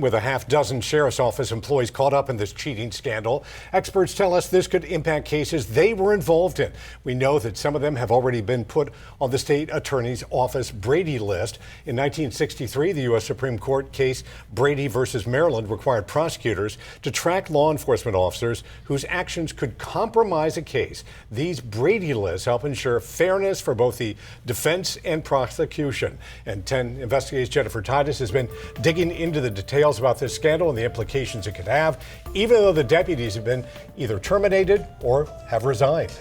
With a half dozen sheriff's office employees caught up in this cheating scandal, experts tell us this could impact cases they were involved in. We know that some of them have already been put on the state attorney's office Brady list. In 1963, the U.S. Supreme Court case Brady versus Maryland required prosecutors to track law enforcement officers whose actions could compromise a case. These Brady lists help ensure fairness for both the defense and prosecution. And 10 Investigates' Jennifer Titus has been digging into the details about this scandal and the implications it could have, even though the deputies have been either terminated or have resigned.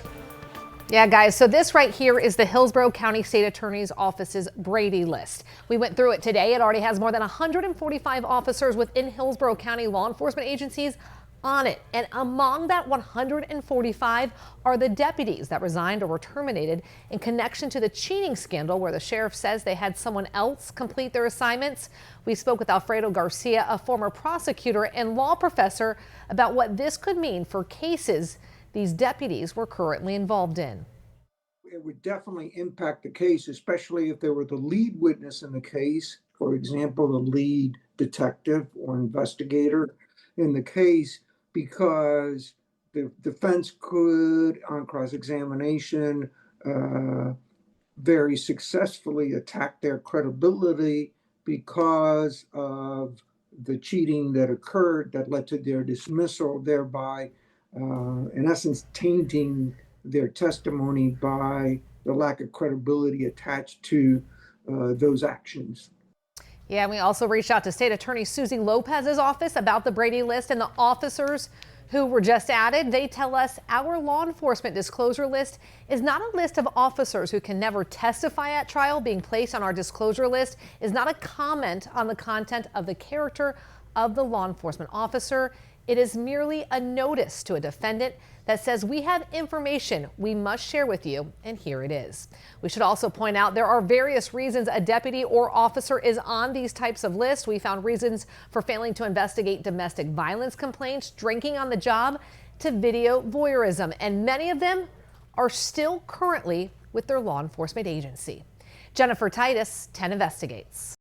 Yeah, guys, so this right here is the Hillsborough County State Attorney's Office's Brady list. We went through it today. It already has more than 145 officers within Hillsborough County law enforcement agencies on it. And among that 145 are the deputies that resigned or were terminated in connection to the cheating scandal where the sheriff says they had someone else complete their assignments. We spoke with Alfredo Garcia, a former prosecutor and law professor, about what this could mean for cases these deputies were currently involved in. It would definitely impact the case, especially if they were the lead witness in the case, for example, the lead detective or investigator in the case, because the defense could, on cross-examination, very successfully attack their credibility because of the cheating that occurred that led to their dismissal, thereby, in essence, tainting their testimony by the lack of credibility attached to those actions. Yeah, and we also reached out to State Attorney Susie Lopez's office about the Brady list and the officers who were just added. They tell us our law enforcement disclosure list is not a list of officers who can never testify at trial. Being placed on our disclosure list is not a comment on the content of the character of the law enforcement officer. It is merely a notice to a defendant that says we have information we must share with you, and here it is. We should also point out there are various reasons a deputy or officer is on these types of lists. We found reasons for failing to investigate domestic violence complaints, drinking on the job, to video voyeurism, and many of them are still currently with their law enforcement agency. Jennifer Titus, 10 Investigates.